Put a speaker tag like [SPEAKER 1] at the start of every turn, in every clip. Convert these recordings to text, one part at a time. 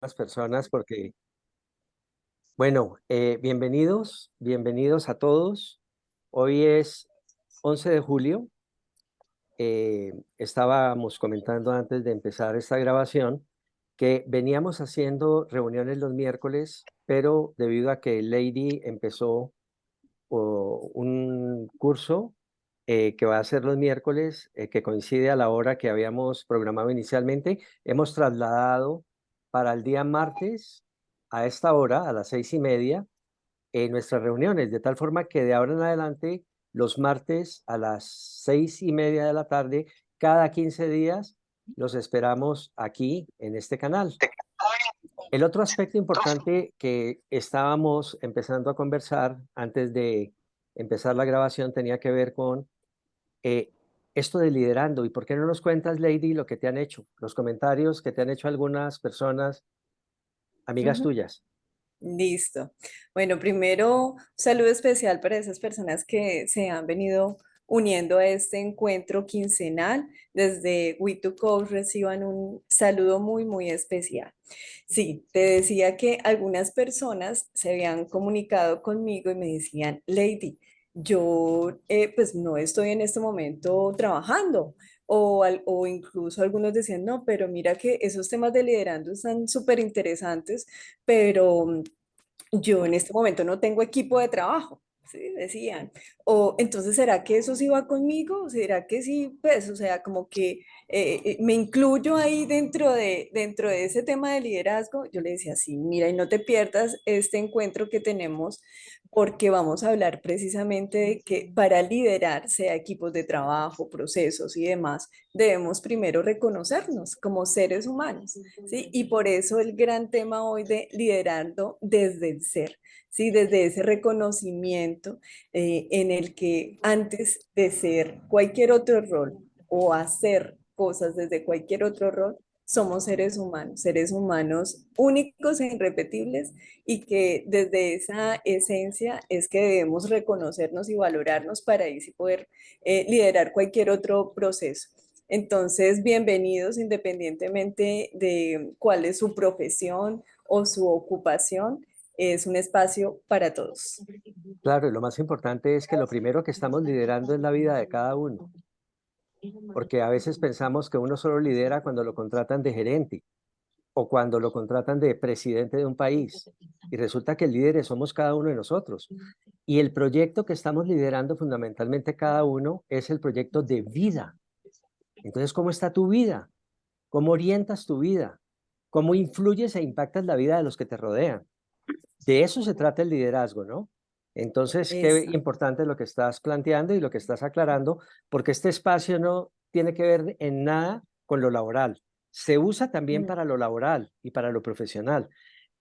[SPEAKER 1] Las personas porque, bueno, bienvenidos a todos. Hoy es 11 de julio. Estábamos comentando antes de empezar esta grabación que veníamos haciendo reuniones los miércoles, pero debido a que Lady empezó un curso que va a ser los miércoles, que coincide a la hora que habíamos programado inicialmente, hemos trasladado para el día martes a esta hora, a las 6:30, nuestras reuniones, de tal forma que de ahora en adelante, los martes a las 6:30 de la tarde, cada 15 días, los esperamos aquí en este canal. El otro aspecto importante que estábamos empezando a conversar antes de empezar la grabación tenía que ver con eh, esto de liderando. ¿Y por qué no nos cuentas, Lady, lo que te han hecho, los comentarios que te han hecho algunas personas, amigas
[SPEAKER 2] Ujú.
[SPEAKER 1] tuyas?
[SPEAKER 2] Listo. Bueno, primero, un saludo especial para esas personas que se han venido uniendo a este encuentro quincenal. Desde We2Coach reciban un saludo muy especial. Sí, te decía que algunas personas se habían comunicado conmigo y me decían, Lady, yo pues no estoy en este momento trabajando. O incluso algunos decían, no, pero mira que esos temas de liderazgo están súper interesantes, pero yo en este momento no tengo equipo de trabajo, ¿sí? Decían. O entonces, ¿será que eso sí va conmigo? ¿Será que sí? Pues, o sea, como que me incluyo ahí dentro de ese tema de liderazgo. Yo le decía, sí, mira, y no te pierdas este encuentro que tenemos porque vamos a hablar precisamente de que para liderar, sea equipos de trabajo, procesos y demás, debemos primero reconocernos como seres humanos, ¿sí? Y por eso el gran tema hoy de liderando desde el ser, ¿sí? Desde ese reconocimiento en el que antes de ser cualquier otro rol o hacer cosas desde cualquier otro rol, somos seres humanos únicos e irrepetibles y que desde esa esencia es que debemos reconocernos y valorarnos para ahí sí poder liderar cualquier otro proceso. Entonces, bienvenidos independientemente de cuál es su profesión o su ocupación. Es un espacio para todos.
[SPEAKER 1] Claro, y lo más importante es que lo primero que estamos liderando es la vida de cada uno, porque a veces pensamos que uno solo lidera cuando lo contratan de gerente o cuando lo contratan de presidente de un país, y resulta que líderes somos cada uno de nosotros. Y el proyecto que estamos liderando fundamentalmente cada uno es el proyecto de vida. Entonces, ¿cómo está tu vida? ¿Cómo orientas tu vida? ¿Cómo influyes e impactas la vida de los que te rodean? De eso se trata el liderazgo, ¿no? Entonces, qué
[SPEAKER 2] Esa.
[SPEAKER 1] importante lo que estás planteando y lo que estás aclarando, porque este espacio no tiene que ver en nada con lo laboral. Se usa también
[SPEAKER 2] Mm.
[SPEAKER 1] para lo laboral y para lo profesional,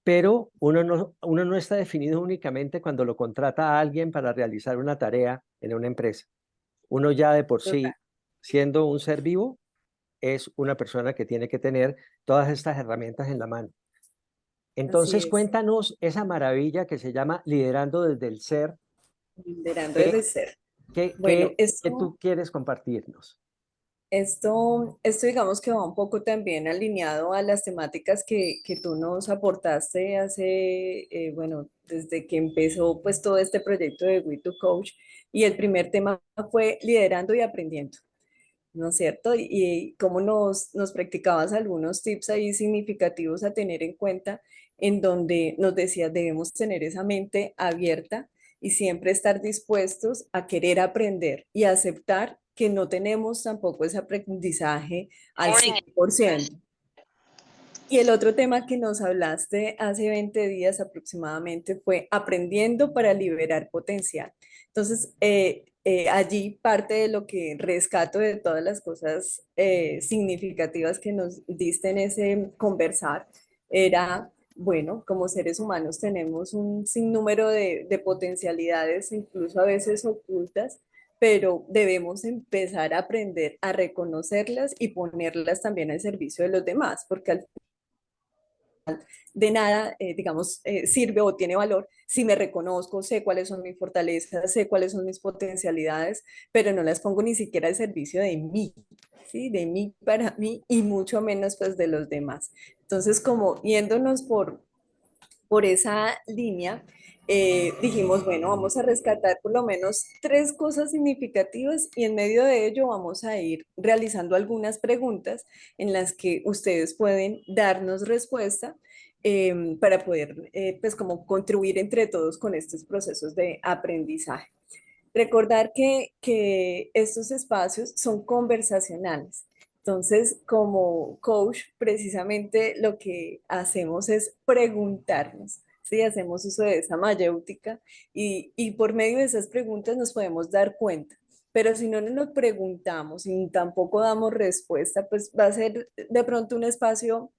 [SPEAKER 1] pero uno no está definido únicamente cuando lo contrata a alguien para realizar una tarea en una empresa. Uno ya de por
[SPEAKER 2] Total.
[SPEAKER 1] sí, siendo un ser vivo, es una persona que tiene que tener todas estas herramientas en la mano.
[SPEAKER 2] Así
[SPEAKER 1] Entonces,
[SPEAKER 2] es.
[SPEAKER 1] cuéntanos esa maravilla que se llama liderando desde el ser.
[SPEAKER 2] Liderando
[SPEAKER 1] ¿Qué,
[SPEAKER 2] desde el ser.
[SPEAKER 1] qué,
[SPEAKER 2] Bueno,
[SPEAKER 1] qué, qué tú quieres compartirnos?
[SPEAKER 2] esto digamos que va un poco también alineado a las temáticas que tú nos aportaste hace, bueno, desde que empezó pues todo este proyecto de We2Coach y el primer tema fue liderando y aprendiendo, ¿no es cierto? Y cómo nos practicabas algunos tips ahí significativos a tener en cuenta en donde nos decías debemos tener esa mente abierta y siempre estar dispuestos a querer aprender y aceptar que no tenemos tampoco ese aprendizaje al 100%. Y el otro tema que nos hablaste hace 20 días aproximadamente fue aprendiendo para liberar potencial. Entonces, allí parte de lo que rescato de todas las cosas significativas que nos diste en ese conversar era, bueno, como seres humanos tenemos un sinnúmero de potencialidades, incluso a veces ocultas, pero debemos empezar a aprender a reconocerlas y ponerlas también al servicio de los demás, porque al de nada, digamos, sirve o tiene valor si me reconozco, sé cuáles son mis fortalezas, sé cuáles son mis potencialidades, pero no las pongo ni siquiera al servicio de mí, ¿sí? De mí para mí y mucho menos pues de los demás. Entonces, como yéndonos por esa línea, dijimos, bueno, vamos a rescatar por lo menos tres cosas significativas y en medio de ello vamos a ir realizando algunas preguntas en las que ustedes pueden darnos respuesta para poder, pues, como contribuir entre todos con estos procesos de aprendizaje. Recordar que estos espacios son conversacionales. Entonces, como coach, precisamente lo que hacemos es preguntarnos, ¿sí? Hacemos uso de esa mayéutica y por medio de esas preguntas nos podemos dar cuenta. Pero si no nos preguntamos y tampoco damos respuesta, pues va a ser de pronto un espacio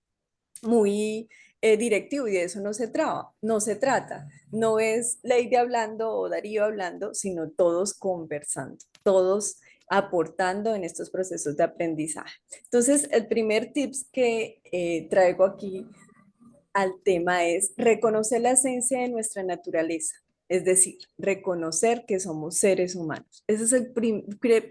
[SPEAKER 2] muy directivo y de eso no se trata. No es Lady hablando o Darío hablando, sino todos conversando, todos aportando en estos procesos de aprendizaje. Entonces, el primer tips que traigo aquí al tema es reconocer la esencia de nuestra naturaleza. Es decir, reconocer que somos seres humanos. Ese es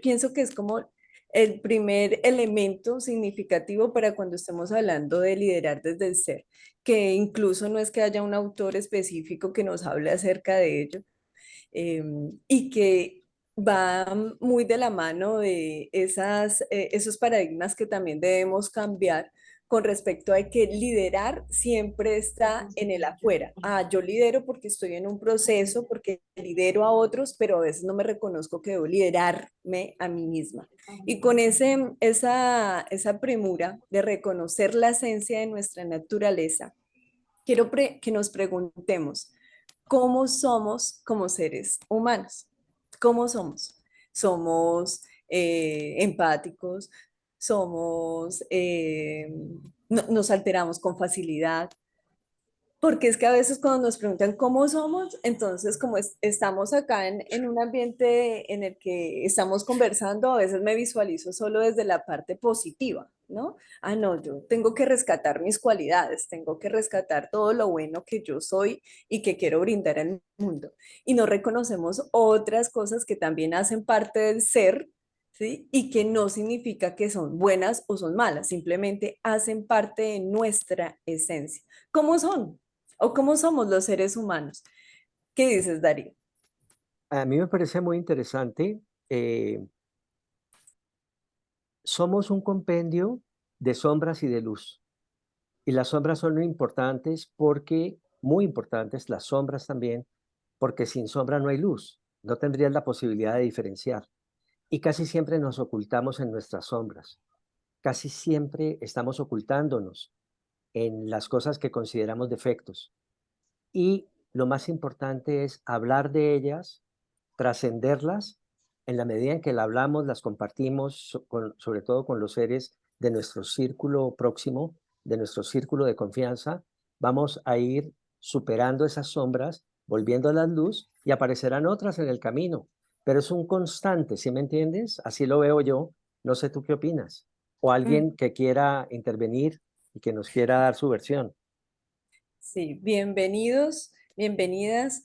[SPEAKER 2] pienso que es como el primer elemento significativo para cuando estemos hablando de liderar desde el ser, que incluso no es que haya un autor específico que nos hable acerca de ello, eh, y que va muy de la mano de esos paradigmas que también debemos cambiar con respecto a que liderar siempre está en el afuera. Ah, yo lidero porque estoy en un proceso, porque lidero a otros, pero a veces no me reconozco que debo liderarme a mí misma. Y con esa premura de reconocer la esencia de nuestra naturaleza, quiero que nos preguntemos, ¿cómo somos como seres humanos? ¿Cómo somos? Somos empáticos, somos, nos alteramos con facilidad, porque es que a veces cuando nos preguntan cómo somos, entonces como estamos acá en un ambiente en el que estamos conversando, a veces me visualizo solo desde la parte positiva, ¿no? Ah, no, yo tengo que rescatar mis cualidades, tengo que rescatar todo lo bueno que yo soy y que quiero brindar al mundo. Y no reconocemos otras cosas que también hacen parte del ser, ¿sí? Y que no significa que son buenas o son malas, simplemente hacen parte de nuestra esencia. ¿Cómo son? ¿O cómo somos los seres humanos? ¿Qué dices, Darío?
[SPEAKER 1] A mí me parece muy interesante. Somos un compendio de sombras y de luz. Y las sombras son muy importantes porque, muy importantes, las sombras también, porque sin sombra no hay luz. No tendrías la posibilidad de diferenciar. Y casi siempre nos ocultamos en nuestras sombras. Casi siempre estamos ocultándonos en las cosas que consideramos defectos. Y lo más importante es hablar de ellas, trascenderlas, en la medida en que la hablamos, las compartimos, sobre todo con los seres de nuestro círculo próximo, de nuestro círculo de confianza, vamos a ir superando esas sombras, volviendo a la luz y aparecerán otras en el camino. Pero es un constante, ¿sí me entiendes? Así lo veo yo. No sé tú qué opinas. O
[SPEAKER 2] Mm,
[SPEAKER 1] alguien que quiera intervenir y que nos quiera dar su versión.
[SPEAKER 2] sí, bienvenidos, bienvenidas.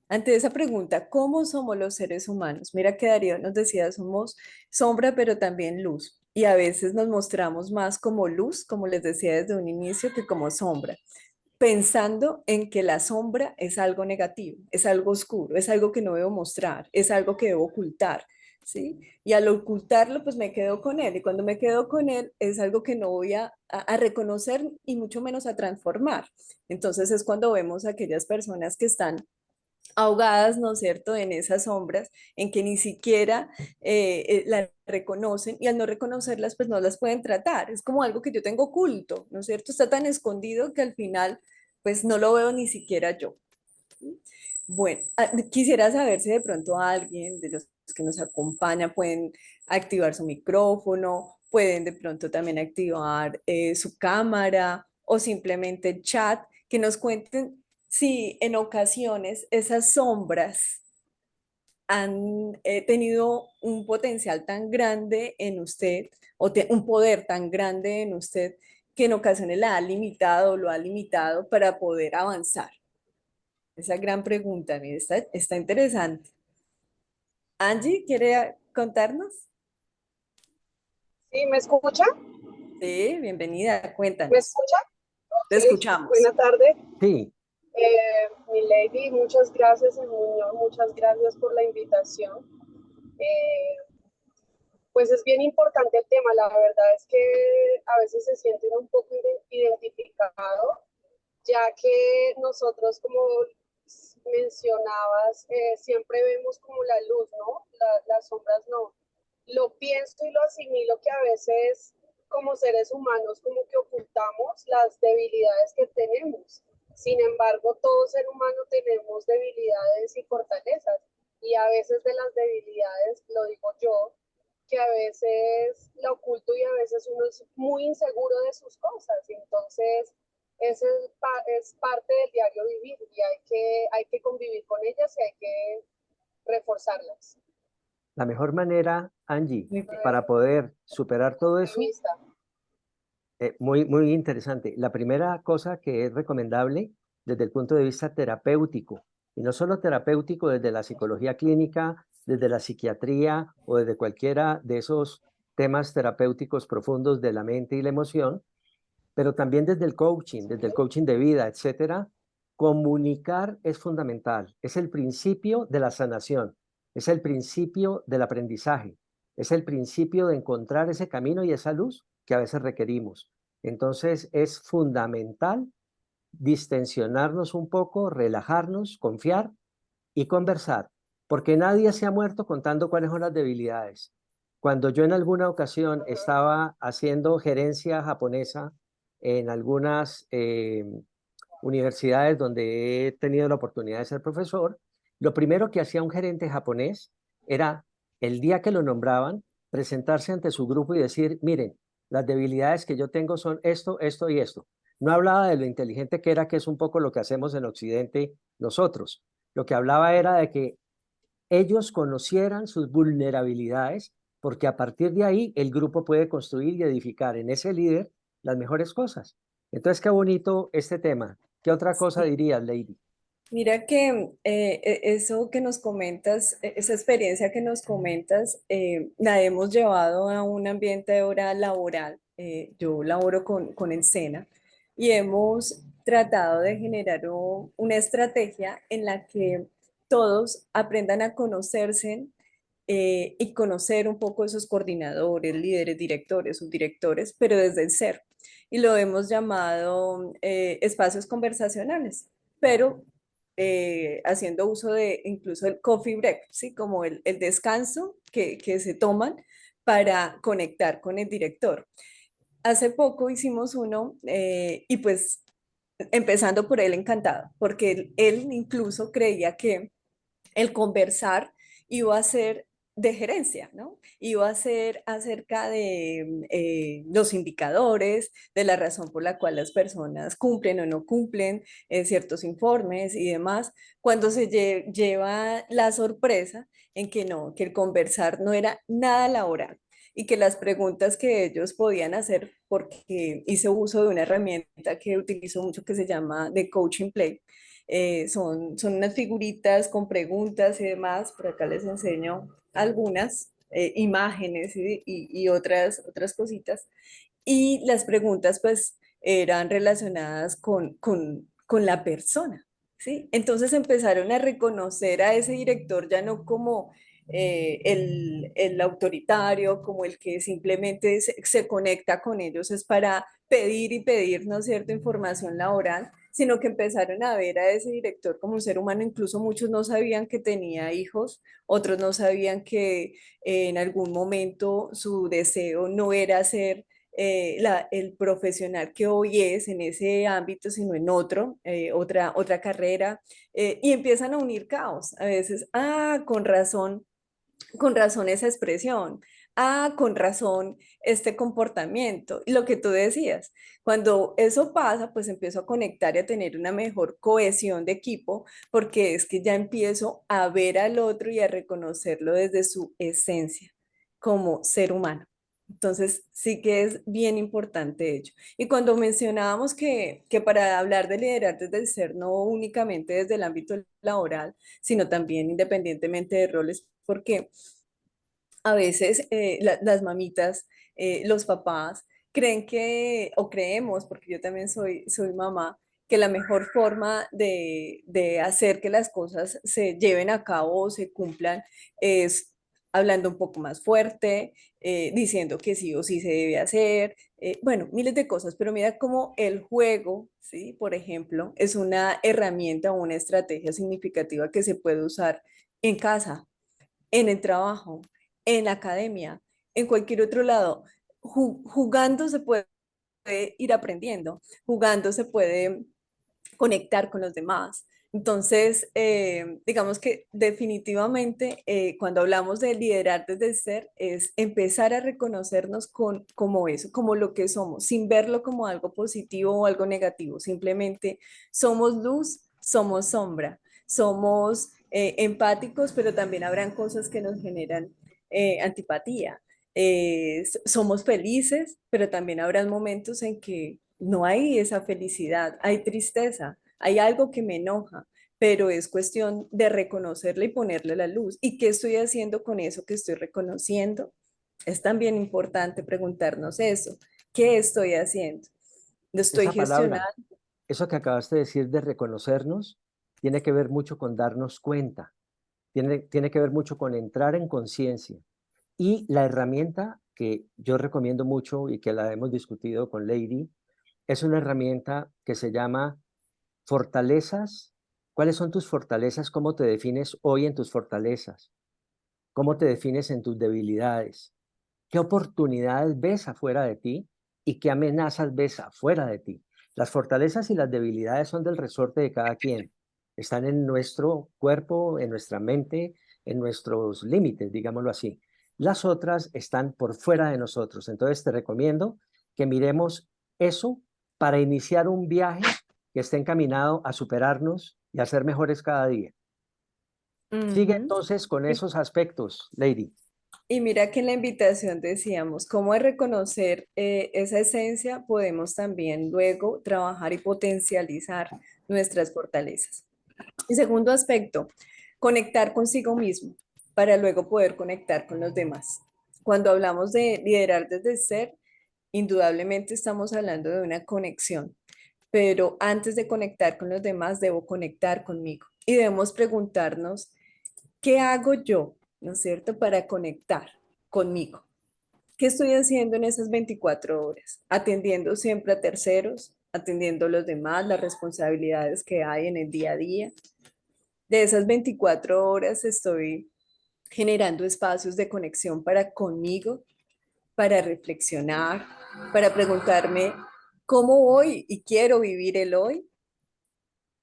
[SPEAKER 2] Ante esa pregunta, ¿cómo somos los seres humanos? Mira que Darío nos decía, somos sombra, pero también luz. Y a veces nos mostramos más como luz, como les decía desde un inicio, que como sombra, pensando en que la sombra es algo negativo, es algo oscuro, es algo que no debo mostrar, es algo que debo ocultar, ¿sí? Y al ocultarlo, pues me quedo con él. Y cuando me quedo con él, es algo que no voy a reconocer y mucho menos a transformar. Entonces es cuando vemos a aquellas personas que están ahogadas, ¿no es cierto?, en esas sombras, en que ni siquiera las reconocen y al no reconocerlas, pues no las pueden tratar. Es como algo que yo tengo oculto, ¿no es cierto? Está tan escondido que al final, pues no lo veo ni siquiera yo. Bueno, quisiera saber si de pronto alguien de los que nos acompaña pueden activar su micrófono, pueden de pronto también activar su cámara o simplemente el chat, que nos cuenten si en ocasiones esas sombras han tenido un potencial tan grande en usted un poder tan grande en usted que en ocasiones la ha limitado o lo ha limitado para poder avanzar? Esa gran pregunta, mire, está interesante. Angie, ¿quiere contarnos?
[SPEAKER 3] ¿Sí? ¿Me escucha?
[SPEAKER 2] Sí, bienvenida,
[SPEAKER 3] ¿Me
[SPEAKER 2] cuéntanos.
[SPEAKER 3] escucha?
[SPEAKER 2] Te
[SPEAKER 3] Ok,
[SPEAKER 2] escuchamos.
[SPEAKER 3] buena tarde.
[SPEAKER 1] Sí,
[SPEAKER 3] Mi lady, muchas gracias, señor, muchas gracias por la invitación. Eh, pues es bien importante el tema, la verdad es que a veces se siente un poco identificado, ya que nosotros, como mencionabas, siempre vemos como la luz, ¿no? Las sombras no. Lo pienso y lo asimilo que a veces como seres humanos como que ocultamos las debilidades que tenemos. Sin embargo, todo ser humano tenemos debilidades y fortalezas. Y a veces de las debilidades, lo digo yo, que a veces la oculto y a veces uno es muy inseguro de sus cosas. Entonces, ese es parte del diario vivir y hay que convivir con ellas y hay que reforzarlas.
[SPEAKER 1] la mejor manera, Angie,
[SPEAKER 2] Muy bien.
[SPEAKER 1] para poder superar todo
[SPEAKER 3] De
[SPEAKER 1] eso,
[SPEAKER 3] vista.
[SPEAKER 1] muy interesante. La primera cosa que es recomendable desde el punto de vista terapéutico, y no solo terapéutico desde la psicología clínica, desde la psiquiatría o desde cualquiera de esos temas terapéuticos profundos de la mente y la emoción, pero también desde el coaching de vida, etcétera, comunicar es fundamental. Es el principio de la sanación, es el principio del aprendizaje, es el principio de encontrar ese camino y esa luz que a veces requerimos. Entonces es fundamental distensionarnos un poco, relajarnos, confiar y conversar, porque nadie se ha muerto contando cuáles son las debilidades. Cuando yo en alguna ocasión estaba haciendo gerencia japonesa en algunas universidades donde he tenido la oportunidad de ser profesor, lo primero que hacía un gerente japonés era, el día que lo nombraban, presentarse ante su grupo y decir, miren, las debilidades que yo tengo son esto, esto y esto. No hablaba de lo inteligente que era, que es un poco lo que hacemos en Occidente nosotros. Lo que hablaba era de que ellos conocieran sus vulnerabilidades, porque a partir de ahí el grupo puede construir y edificar en ese líder las mejores cosas. Entonces, qué bonito este tema. ¿Qué otra cosa
[SPEAKER 2] Sí.
[SPEAKER 1] dirías, Lady?
[SPEAKER 2] Mira que eso que nos comentas, esa experiencia que nos comentas, la hemos llevado a un ambiente ahora laboral. Yo laboro con Encena y hemos tratado de generar una estrategia en la que todos aprendan a conocerse y conocer un poco esos coordinadores, líderes, directores, subdirectores, pero desde el cero. Y lo hemos llamado espacios conversacionales, pero haciendo uso de incluso el coffee break, ¿sí? Como el descanso que se toman para conectar con el director. Hace poco hicimos uno y pues empezando por él encantado, porque él incluso creía que el conversar iba a ser de gerencia, ¿no? Iba a ser acerca de los indicadores, de la razón por la cual las personas cumplen o no cumplen ciertos informes y demás, cuando se lleva la sorpresa en que no, que el conversar no era nada laboral y que las preguntas que ellos podían hacer, porque hice uso de una herramienta que utilizo mucho que se llama de Coaching Play, son unas figuritas con preguntas y demás. Por acá les enseño algunas imágenes y otras cositas. Y las preguntas pues eran relacionadas con la persona, ¿sí? Entonces empezaron a reconocer a ese director ya no como el autoritario, como el que simplemente se conecta con ellos es para pedir y pedir, ¿no es cierto?, información laboral, sino que empezaron a ver a ese director como un ser humano. Incluso muchos no sabían que tenía hijos, otros no sabían que en algún momento su deseo no era ser el profesional que hoy es en ese ámbito, sino en otro, otra carrera, y empiezan a unir caos. A veces, con razón esa expresión, con razón este comportamiento. Y lo que tú decías, cuando eso pasa, pues empiezo a conectar y a tener una mejor cohesión de equipo, porque es que ya empiezo a ver al otro y a reconocerlo desde su esencia como ser humano. Entonces, sí que es bien importante ello. Y cuando mencionábamos que para hablar de liderar desde el ser, no únicamente desde el ámbito laboral, sino también independientemente de roles, porque a veces las mamitas, los papás, creen que, o creemos, porque yo también soy mamá, que la mejor forma de hacer que las cosas se lleven a cabo o se cumplan es hablando un poco más fuerte, diciendo que sí o sí se debe hacer, bueno, miles de cosas, pero mira cómo el juego, ¿sí? Por ejemplo, es una herramienta o una estrategia significativa que se puede usar en casa, en el trabajo, en la academia, en cualquier otro lado. Jugando se puede ir aprendiendo, jugando se puede conectar con los demás. Entonces, digamos que definitivamente cuando hablamos de liderar desde el ser, es empezar a reconocernos como eso, como lo que somos, sin verlo como algo positivo o algo negativo. Simplemente somos luz, somos sombra, somos empáticos, pero también habrán cosas que nos generan antipatía. Somos felices, pero también habrán momentos en que no hay esa felicidad, hay tristeza, hay algo que me enoja, pero es cuestión de reconocerla y ponerle la luz. ¿Y qué estoy haciendo con eso que estoy reconociendo? Es también importante preguntarnos eso. ¿Qué estoy haciendo? ¿Lo estoy
[SPEAKER 1] Esa palabra,
[SPEAKER 2] gestionando?
[SPEAKER 1] eso que acabaste de decir de reconocernos, tiene que ver mucho con darnos cuenta, tiene que ver mucho con entrar en conciencia. Y la herramienta que yo recomiendo mucho y que la hemos discutido con Lady, es una herramienta que se llama fortalezas. ¿Cuáles son tus fortalezas? ¿Cómo te defines hoy en tus fortalezas? ¿Cómo te defines en tus debilidades? ¿Qué oportunidades ves afuera de ti y qué amenazas ves afuera de ti? Las fortalezas y las debilidades son del resorte de cada quien. Están en nuestro cuerpo, en nuestra mente, en nuestros límites, digámoslo así. Las otras están por fuera de nosotros. Entonces te recomiendo que miremos eso para iniciar un viaje que esté encaminado a superarnos y a ser mejores cada día. Sigue
[SPEAKER 2] Ujú.
[SPEAKER 1] entonces con
[SPEAKER 2] Y,
[SPEAKER 1] esos aspectos, Lady.
[SPEAKER 2] y mira que en la invitación decíamos, cómo es reconocer esa esencia, podemos también luego trabajar y potencializar nuestras fortalezas. Y segundo aspecto, conectar consigo mismo para luego poder conectar con los demás. Cuando hablamos de liderar desde el ser, indudablemente estamos hablando de una conexión, pero antes de conectar con los demás, debo conectar conmigo. Y debemos preguntarnos, ¿qué hago yo, no es cierto?, para conectar conmigo. ¿Qué estoy haciendo en esas 24 horas? Atendiendo siempre a terceros, atendiendo a los demás, las responsabilidades que hay en el día a día. De esas 24 horas estoy generando espacios de conexión para conmigo, para reflexionar, para preguntarme cómo voy y quiero vivir el hoy.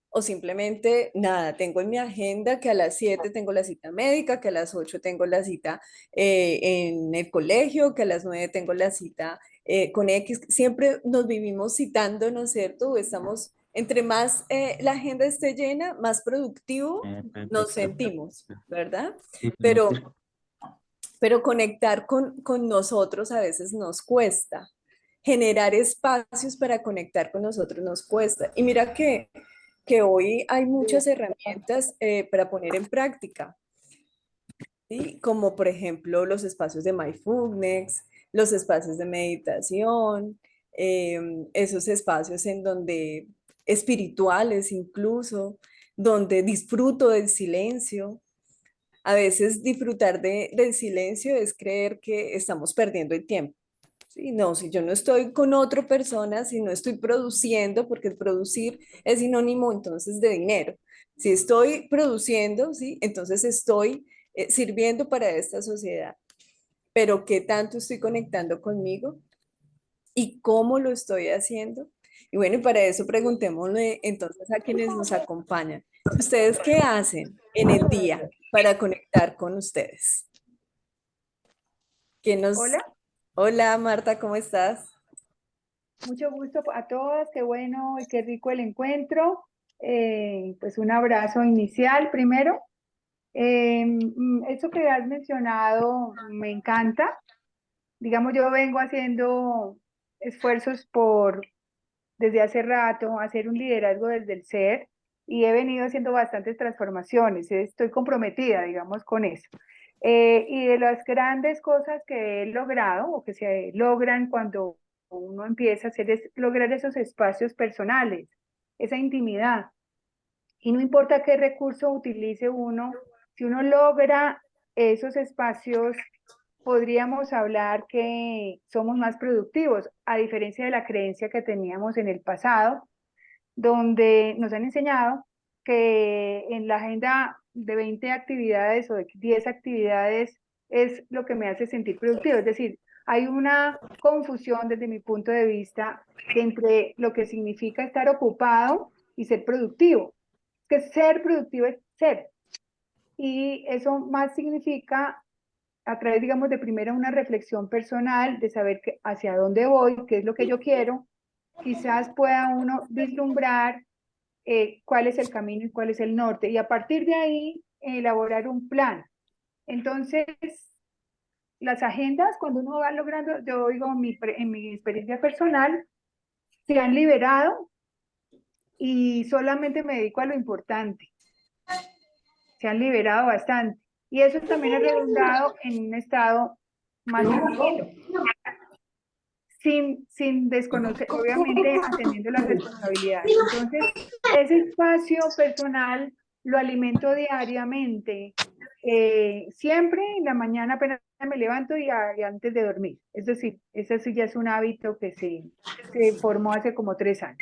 [SPEAKER 2] O simplemente, nada, tengo en mi agenda que a las 7 tengo la cita médica, que a las 8 tengo la cita en el colegio, que a las 9 tengo la cita con X. Siempre nos vivimos citando, ¿no es cierto? Estamos, entre más la agenda esté llena, más productivo nos sentimos, ¿verdad? Pero, pero conectar con nosotros a veces nos cuesta. Generar espacios para conectar con nosotros nos cuesta. Y mira que hoy hay muchas herramientas para poner en práctica, ¿sí? Como por ejemplo los espacios de mindfulness, los espacios de meditación, esos espacios en donde espirituales incluso, donde disfruto del silencio. A veces disfrutar del silencio es creer que estamos perdiendo el tiempo. Sí, no, si yo no estoy con otra persona, si no estoy produciendo, porque el producir es sinónimo entonces de dinero. Si estoy produciendo, sí, entonces estoy sirviendo para esta sociedad. Pero ¿qué tanto estoy conectando conmigo y cómo lo estoy haciendo? Y bueno, y para eso preguntémosle entonces a quienes nos acompañan. ¿Ustedes qué hacen en el día para conectar con ustedes? ¿Quién nos...
[SPEAKER 4] Hola,
[SPEAKER 2] Hola Marta, ¿cómo estás?
[SPEAKER 4] mucho gusto a todas, qué bueno y qué rico el encuentro. Pues un abrazo inicial primero. Eso que has mencionado me encanta, digamos, yo vengo haciendo esfuerzos por, desde hace rato, hacer un liderazgo desde el ser y he venido haciendo bastantes transformaciones. Estoy comprometida, digamos, con eso. Y de las grandes cosas que he logrado o que se logran cuando uno empieza a hacer es lograr esos espacios personales, esa intimidad. Y no importa qué recurso utilice uno, si uno logra esos espacios, podríamos hablar que somos más productivos, a diferencia de la creencia que teníamos en el pasado, donde nos han enseñado que en la agenda de 20 actividades o de 10 actividades es lo que me hace sentir productivo. Es decir, hay una confusión desde mi punto de vista entre lo que significa estar ocupado y ser productivo. Que ser productivo es ser. Y eso más significa a través, digamos, de primero una reflexión personal, de saber hacia dónde voy, qué es lo que yo quiero, quizás pueda uno vislumbrar cuál es el camino y cuál es el norte, y a partir de ahí elaborar un plan. Entonces, las agendas, cuando uno va logrando, yo digo, en mi experiencia personal, se han liberado y solamente me dedico a lo importante. Se han liberado bastante. Y eso también ha redundado en un estado más tranquilo, sin desconocer, obviamente atendiendo las responsabilidades. Entonces, ese espacio personal lo alimento diariamente, siempre en la mañana apenas me levanto y antes de dormir. Es decir, ese sí ya es un hábito que se formó hace como 3 años.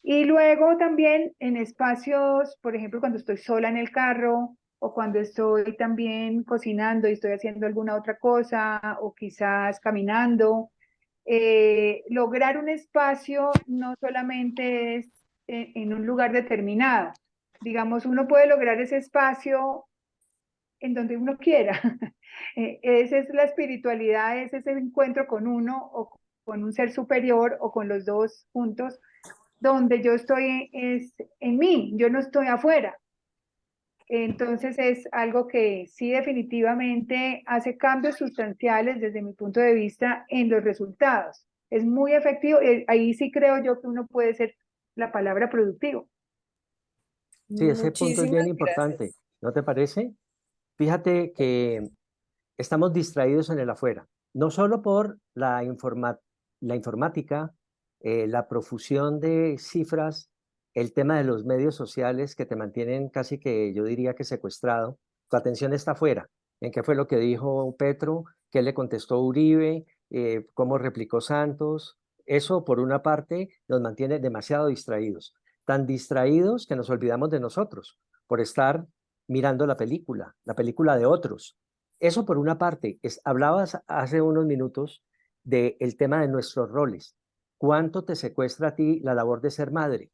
[SPEAKER 4] Y luego también en espacios, por ejemplo, cuando estoy sola en el carro o cuando estoy también cocinando y estoy haciendo alguna otra cosa o quizás caminando, lograr un espacio no solamente es en un lugar determinado. Digamos, uno puede lograr ese espacio en donde uno quiera. Esa es la espiritualidad, es ese encuentro con uno o con un ser superior o con los dos juntos, donde yo estoy es en mí, yo no estoy afuera. Entonces es algo que sí definitivamente hace cambios sustanciales desde mi punto de vista en los resultados. Es muy efectivo, ahí sí creo yo que uno puede ser la palabra productivo.
[SPEAKER 1] Sí, ese punto es bien
[SPEAKER 2] Muchísimas
[SPEAKER 1] importante,
[SPEAKER 2] gracias.
[SPEAKER 1] ¿no te parece? Fíjate que estamos distraídos en el afuera, no solo por la informática, la profusión de cifras, el tema de los medios sociales que te mantienen casi que yo diría que secuestrado. Tu atención está afuera. ¿En qué fue lo que dijo Petro? ¿Qué le contestó Uribe? ¿Cómo replicó Santos? Eso, por una parte, nos mantiene demasiado distraídos. Tan distraídos que nos olvidamos de nosotros por estar mirando la película de otros. Eso por una parte, hablabas hace unos minutos del tema de nuestros roles. ¿Cuánto te secuestra a ti la labor de ser madre?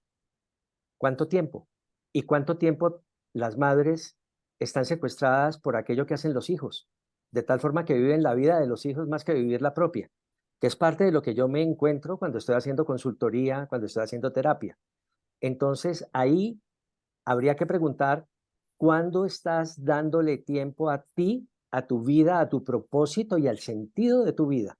[SPEAKER 1] ¿Cuánto tiempo? ¿Y cuánto tiempo las madres están secuestradas por aquello que hacen los hijos? De tal forma que viven la vida de los hijos más que vivir la propia, que es parte de lo que yo me encuentro cuando estoy haciendo consultoría, cuando estoy haciendo terapia. Entonces, ahí habría que preguntar, ¿cuándo estás dándole tiempo a ti, a tu vida, a tu propósito y al sentido de tu vida?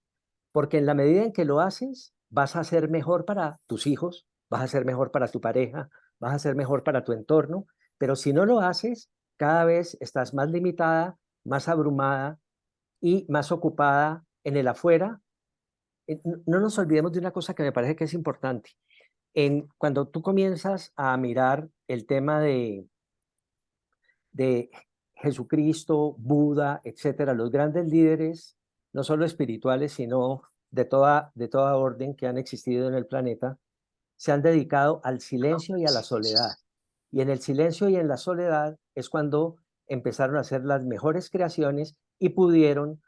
[SPEAKER 1] Porque en la medida en que lo haces, vas a ser mejor para tus hijos, vas a ser mejor para tu pareja, vas a ser mejor para tu entorno, pero si no lo haces, cada vez estás más limitada, más abrumada y más ocupada en el afuera. No nos olvidemos de una cosa que me parece que es importante. Cuando tú comienzas a mirar el tema de Jesucristo, Buda, etcétera, los grandes líderes, no solo espirituales, sino de toda orden que han existido en el planeta, se han dedicado al silencio y a la soledad. Y en el silencio y en la soledad es cuando empezaron a hacer las mejores creaciones y pudieron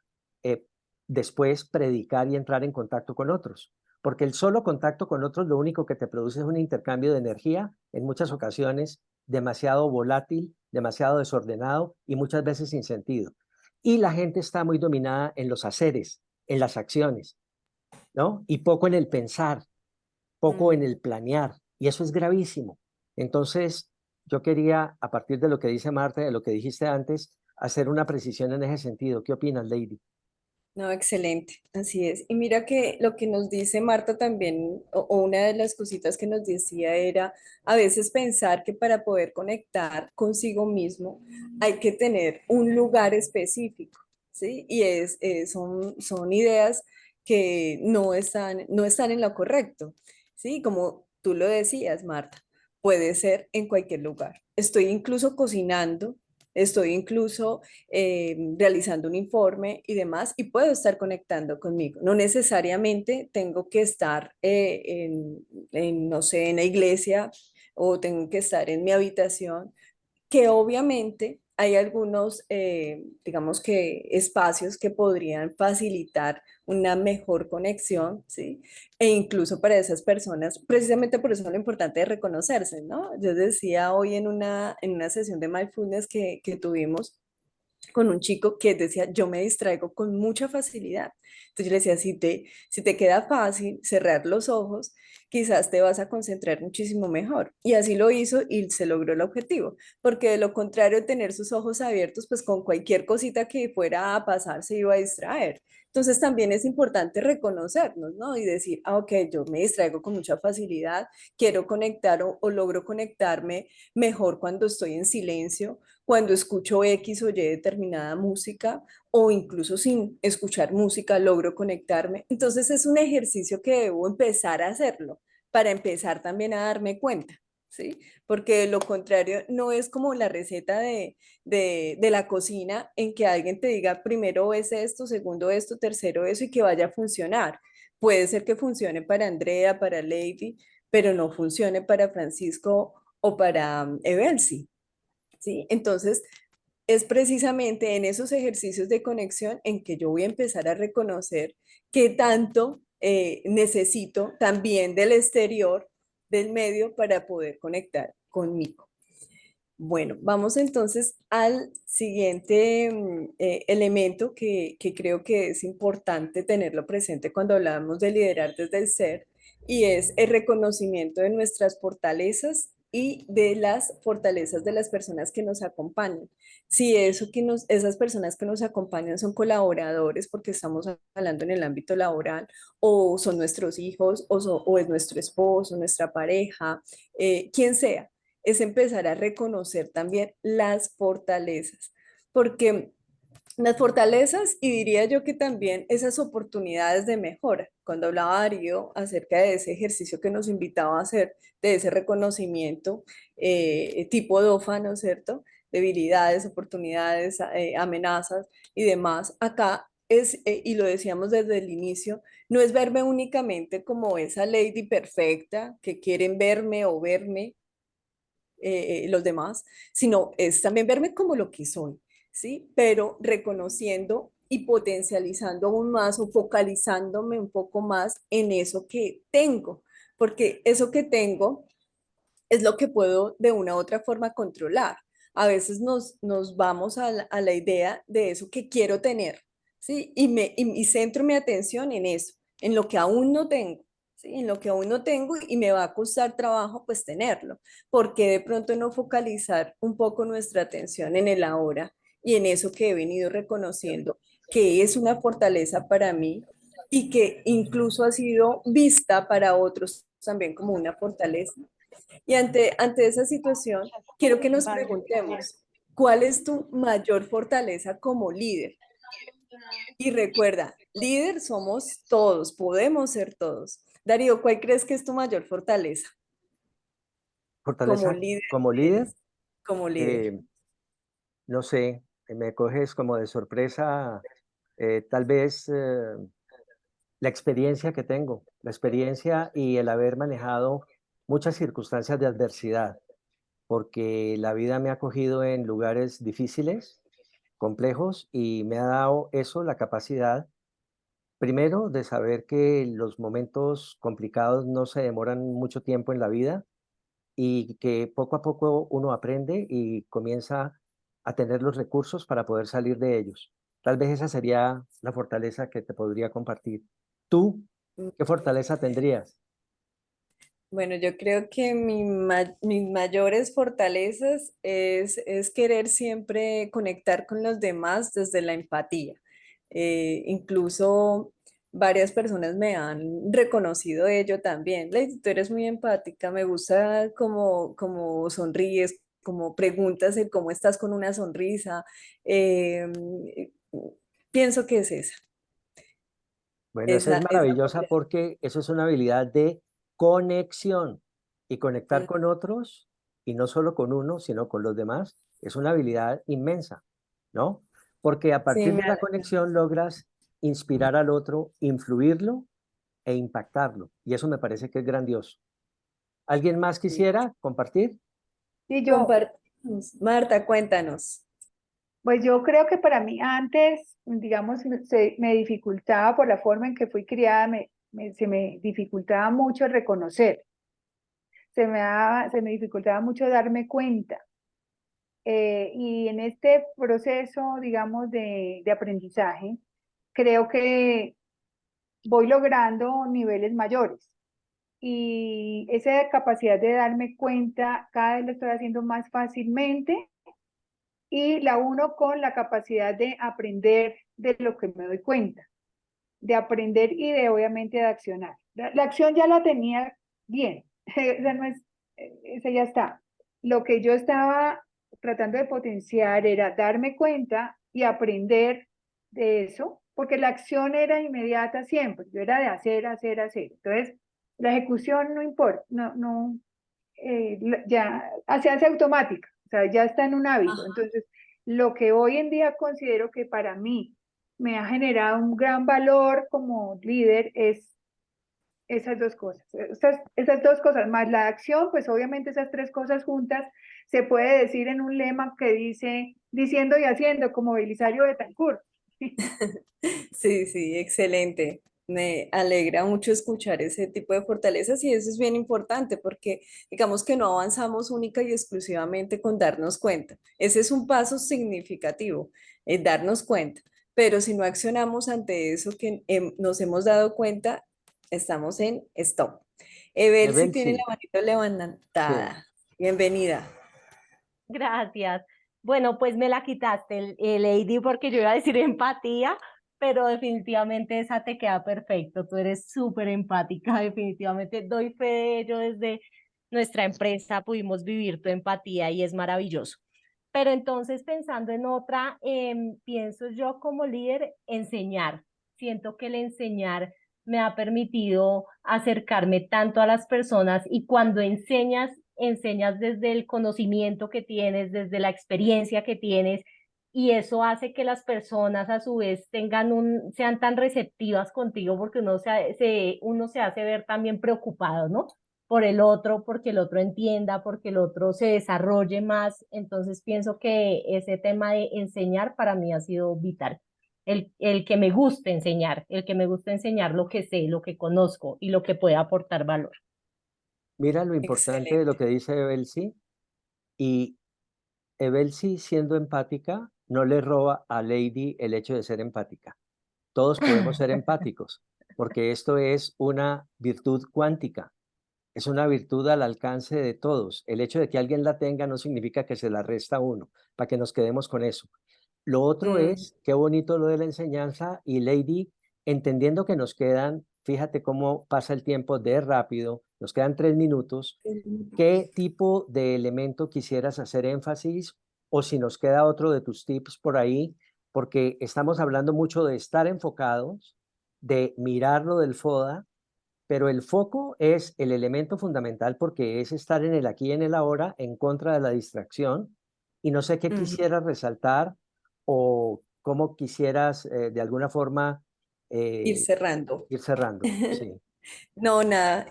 [SPEAKER 1] eh, después predicar y entrar en contacto con otros. Porque el solo contacto con otros lo único que te produce es un intercambio de energía, en muchas ocasiones demasiado volátil, demasiado desordenado y muchas veces sin sentido. Y la gente está muy dominada en los haceres, en las acciones, ¿no? Y poco en el pensar, poco en
[SPEAKER 2] Mm.
[SPEAKER 1] el planear, y eso es gravísimo. Entonces, yo quería, a partir de lo que dice Marta, de lo que dijiste antes, hacer una precisión en ese sentido. ¿Qué opinas, Lady?
[SPEAKER 2] No, excelente, así es. Y mira que lo que nos dice Marta también, o una de las cositas que nos decía era a veces pensar que para poder conectar consigo mismo hay que tener un lugar específico, ¿sí? Y son ideas que no están en lo correcto, ¿sí? Como tú lo decías, Marta, puede ser en cualquier lugar. Estoy incluso cocinando, estoy incluso realizando un informe y demás, y puedo estar conectando conmigo. No necesariamente tengo que estar no sé, en la iglesia o tengo que estar en mi habitación, que obviamente hay algunos, digamos que espacios que podrían facilitar una mejor conexión, ¿sí? E incluso para esas personas, precisamente por eso es lo importante de reconocerse, ¿no? Yo decía hoy en una sesión de mindfulness que tuvimos, con un chico que decía, yo me distraigo con mucha facilidad. Entonces yo le decía, si te queda fácil cerrar los ojos, quizás te vas a concentrar muchísimo mejor. Y así lo hizo y se logró el objetivo, porque de lo contrario, tener sus ojos abiertos, pues con cualquier cosita que fuera a pasar se iba a distraer. Entonces también es importante reconocernos, ¿no? Y decir, ok, yo me distraigo con mucha facilidad, quiero conectar o logro conectarme mejor cuando estoy en silencio, cuando escucho X o Y determinada música, o incluso sin escuchar música logro conectarme. Entonces es un ejercicio que debo empezar a hacerlo para empezar también a darme cuenta, ¿sí? Porque de lo contrario no es como la receta de la cocina en que alguien te diga primero es esto, segundo esto, tercero eso y que vaya a funcionar. Puede ser que funcione para Andrea, para Lady, pero no funcione para Francisco o para Evelsi. ¿Sí? Entonces, es precisamente en esos ejercicios de conexión en que yo voy a empezar a reconocer qué tanto necesito también del exterior, del medio, para poder conectar conmigo. Bueno, vamos entonces al siguiente elemento que creo que es importante tenerlo presente cuando hablamos de liderar desde el ser, y es el reconocimiento de nuestras fortalezas y de las fortalezas de las personas que nos acompañan. Si esas personas que nos acompañan son colaboradores, porque estamos hablando en el ámbito laboral, o son nuestros hijos, o es nuestro esposo, nuestra pareja, quien sea, es empezar a reconocer también las fortalezas, porque las fortalezas, y diría yo que también esas oportunidades de mejora, cuando hablaba Darío acerca de ese ejercicio que nos invitaba a hacer, de ese reconocimiento tipo DOFA, ¿no es cierto? Debilidades, oportunidades, amenazas y demás. Acá y lo decíamos desde el inicio, no es verme únicamente como esa lady perfecta que quieren verme o verme los demás, sino es también verme como lo que soy, ¿sí? Pero reconociendo y potencializando aún más o focalizándome un poco más en eso que tengo, porque eso que tengo es lo que puedo de una u otra forma controlar. A veces nos vamos a la idea de eso que quiero tener, ¿sí? Y centro mi atención en eso, en lo que aún no tengo, ¿sí? En lo que aún no tengo y me va a costar trabajo pues tenerlo, porque de pronto no focalizar un poco nuestra atención en el ahora y en eso que he venido reconociendo, que es una fortaleza para mí y que incluso ha sido vista para otros también como una fortaleza. Y ante esa situación, quiero que nos preguntemos, ¿cuál es tu mayor fortaleza como líder? Y recuerda, líder somos todos, podemos ser todos. Darío, ¿cuál crees que es tu mayor fortaleza como
[SPEAKER 1] Fortaleza
[SPEAKER 2] líder
[SPEAKER 1] como
[SPEAKER 2] que
[SPEAKER 1] líder,
[SPEAKER 2] eres? Como líder.
[SPEAKER 1] eh, no sé, me coges como de sorpresa, tal vez la experiencia que tengo, la experiencia y el haber manejado muchas circunstancias de adversidad, porque la vida me ha cogido en lugares difíciles, complejos, y me ha dado eso, la capacidad, primero, de saber que los momentos complicados no se demoran mucho tiempo en la vida y que poco a poco uno aprende y comienza a tener los recursos para poder salir de ellos. Tal vez esa sería la fortaleza que te podría compartir. ¿Tú qué fortaleza tendrías?
[SPEAKER 2] Bueno, yo creo que mis mayores fortalezas es querer siempre conectar con los demás desde la empatía. Incluso varias personas me han reconocido ello también. Lady, tú eres muy empática, me gusta como sonríes, como preguntas el cómo estás con una sonrisa. Eh, Pienso que es
[SPEAKER 1] Bueno, esa es
[SPEAKER 2] esa
[SPEAKER 1] maravillosa
[SPEAKER 2] cualidad.
[SPEAKER 1] porque eso es una habilidad de conexión y conectar
[SPEAKER 2] Mm,
[SPEAKER 1] con otros y no solo con uno, sino con los demás. Es una habilidad inmensa, ¿no? Porque a
[SPEAKER 2] sí,
[SPEAKER 1] partir
[SPEAKER 2] me
[SPEAKER 1] de la
[SPEAKER 2] alegra.
[SPEAKER 1] conexión logras inspirar al otro, influirlo e impactarlo. Y eso me parece que es grandioso. ¿Alguien más
[SPEAKER 2] Sí.
[SPEAKER 1] quisiera compartir?
[SPEAKER 4] Y yo,
[SPEAKER 2] Compartimos. Marta, cuéntanos.
[SPEAKER 4] pues yo creo que para mí antes, digamos, me dificultaba por la forma en que fui criada, se me dificultaba mucho reconocer, se me dificultaba mucho darme cuenta. Y en este proceso, digamos, de aprendizaje, creo que voy logrando niveles mayores. Y esa capacidad de darme cuenta cada vez lo estoy haciendo más fácilmente y la uno con la capacidad de aprender de lo que me doy cuenta, de aprender y de obviamente de accionar. La acción ya la tenía bien, esa no es, esa ya está. Lo que yo estaba tratando de potenciar era darme cuenta y aprender de eso, porque la acción era inmediata siempre, yo era de hacer, hacer, hacer. Entonces, la ejecución no importa, ya se hace automática, o sea, ya está en un hábito.
[SPEAKER 2] Ajá.
[SPEAKER 4] Entonces, lo que hoy en día considero que para mí me ha generado un gran valor como líder es esas dos cosas. Esas dos cosas, más la acción, pues obviamente esas tres cosas juntas se puede decir en un lema que dice diciendo y haciendo, como Belisario Betancourt.
[SPEAKER 2] Sí, sí, excelente. Me alegra mucho escuchar ese tipo de fortalezas y eso es bien importante porque digamos que no avanzamos única y exclusivamente con darnos cuenta. Ese es un paso significativo, darnos cuenta. Pero si no accionamos ante eso que nos hemos dado cuenta, estamos en stop. Evel sí
[SPEAKER 1] Evel,
[SPEAKER 2] tiene la
[SPEAKER 1] sí,
[SPEAKER 2] manito
[SPEAKER 1] sí.
[SPEAKER 2] levantada. Bienvenida.
[SPEAKER 5] Gracias. Bueno, pues me la quitaste, Lady, porque yo iba a decir empatía, pero definitivamente esa te queda perfecto. Tú eres súper empática, definitivamente doy fe de ello desde nuestra empresa, pudimos vivir tu empatía y es maravilloso. Pero entonces pensando en otra, pienso yo como líder, enseñar. Siento que el enseñar me ha permitido acercarme tanto a las personas y cuando enseñas desde el conocimiento que tienes, desde la experiencia que tienes, y eso hace que las personas a su vez sean tan receptivas contigo porque uno se hace ver también preocupado, ¿no? Por el otro, porque el otro entienda, porque el otro se desarrolle más. Entonces pienso que ese tema de enseñar para mí ha sido vital. El que me guste enseñar, el que me gusta enseñar lo que sé, lo que conozco y lo que puede aportar valor.
[SPEAKER 1] Mira lo importante de lo
[SPEAKER 2] Excelente.
[SPEAKER 1] que dice Evel, sí. Y Evelsi, siendo empática, no le roba a Lady el hecho de ser empática. Todos podemos ser empáticos, porque esto es una virtud cuántica, es una virtud al alcance de todos. El hecho de que alguien la tenga no significa que se la resta a uno, para que nos quedemos con eso. Lo otro
[SPEAKER 2] Mm.
[SPEAKER 1] es, qué bonito lo de la enseñanza y Lady, entendiendo que nos quedan, fíjate cómo pasa el tiempo de rápido, nos quedan 3 minutos. ¿Qué tipo de elemento quisieras hacer énfasis o si nos queda otro de tus tips por ahí? Porque estamos hablando mucho de estar enfocados, de mirarlo del FODA, pero el foco es el elemento fundamental porque es estar en el aquí y en el ahora en contra de la distracción. Y no sé qué
[SPEAKER 2] Ujú.
[SPEAKER 1] quisieras resaltar o cómo quisieras de alguna forma
[SPEAKER 2] Ir
[SPEAKER 1] eh,
[SPEAKER 2] cerrando.
[SPEAKER 1] ir cerrando. Sí.
[SPEAKER 2] No, nada,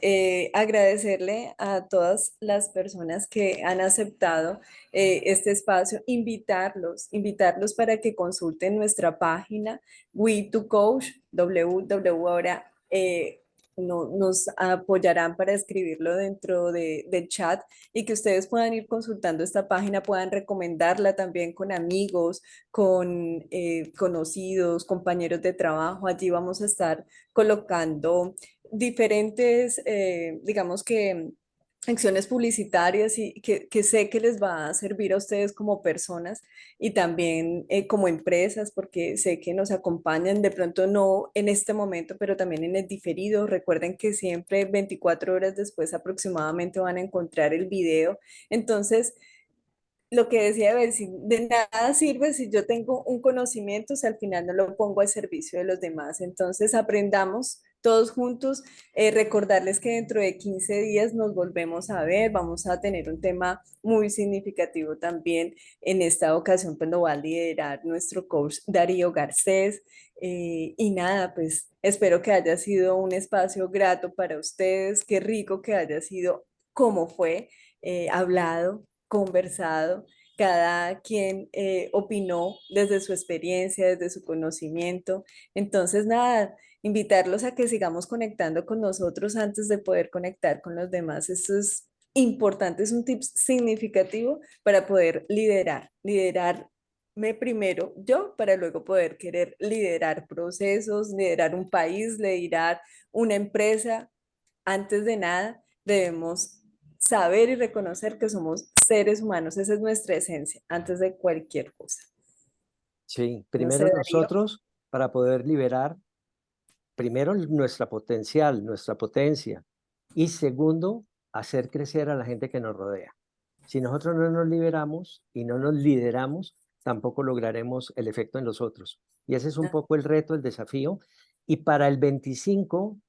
[SPEAKER 2] agradecerle a todas las personas que han aceptado este espacio, invitarlos para que consulten nuestra página We2Coach, www. Ahora nos apoyarán para escribirlo dentro del chat y que ustedes puedan ir consultando esta página, puedan recomendarla también con amigos, con conocidos, compañeros de trabajo. Allí vamos a estar colocando diferentes, digamos que acciones publicitarias y que sé que les va a servir a ustedes como personas y también como empresas, porque sé que nos acompañan de pronto no en este momento, pero también en el diferido. Recuerden que siempre 24 horas después aproximadamente van a encontrar el video. Entonces, lo que decía, a ver, si de nada sirve si yo tengo un conocimiento, si al final no lo pongo al servicio de los demás. Entonces, aprendamos todos juntos, recordarles que dentro de 15 días nos volvemos a ver, vamos a tener un tema muy significativo también. En esta ocasión, pues lo va a liderar nuestro coach Darío Garcés. Y nada, pues espero que haya sido un espacio grato para ustedes, qué rico que haya sido como fue hablado, conversado, cada quien opinó desde su experiencia, desde su conocimiento. Entonces, nada, invitarlos a que sigamos conectando con nosotros antes de poder conectar con los demás. Esto es importante, es un tip significativo para poder liderarme primero yo, para luego poder querer liderar procesos, liderar un país, liderar una empresa. Antes de nada, debemos saber y reconocer que somos seres humanos. Esa es nuestra esencia, antes de cualquier cosa.
[SPEAKER 1] Sí,
[SPEAKER 2] No sé,
[SPEAKER 1] primero
[SPEAKER 2] Darío.
[SPEAKER 1] nosotros para poder liberar, primero nuestra potencial, nuestra potencia, y segundo, hacer crecer a la gente que nos rodea. Si nosotros no nos liberamos y no nos lideramos, tampoco lograremos el efecto en los otros. Y ese es un poco el reto, el desafío. Y para el 25,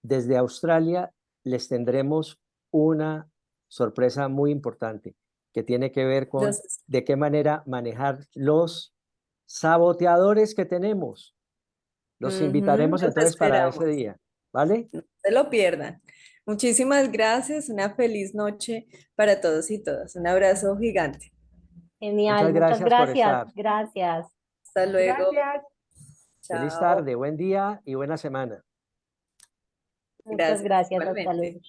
[SPEAKER 1] desde Australia, les tendremos una sorpresa muy importante que tiene que ver con
[SPEAKER 2] Los,
[SPEAKER 1] de qué manera manejar los saboteadores que tenemos. Los invitaremos
[SPEAKER 2] los
[SPEAKER 1] entonces para ese
[SPEAKER 2] esperamos.
[SPEAKER 1] día, ¿vale?
[SPEAKER 2] No se lo pierdan. Muchísimas gracias. Una feliz noche para todos y todas. Un abrazo gigante.
[SPEAKER 5] Genial,
[SPEAKER 1] Muchas
[SPEAKER 5] muchas
[SPEAKER 1] gracias por
[SPEAKER 5] gracias,
[SPEAKER 1] estar.
[SPEAKER 5] gracias.
[SPEAKER 2] Hasta luego.
[SPEAKER 4] Gracias.
[SPEAKER 1] Feliz
[SPEAKER 2] Chao.
[SPEAKER 1] tarde, buen día y buena semana.
[SPEAKER 5] Muchas
[SPEAKER 2] Gracias.
[SPEAKER 5] gracias, hasta
[SPEAKER 2] Igualmente.
[SPEAKER 5] luego.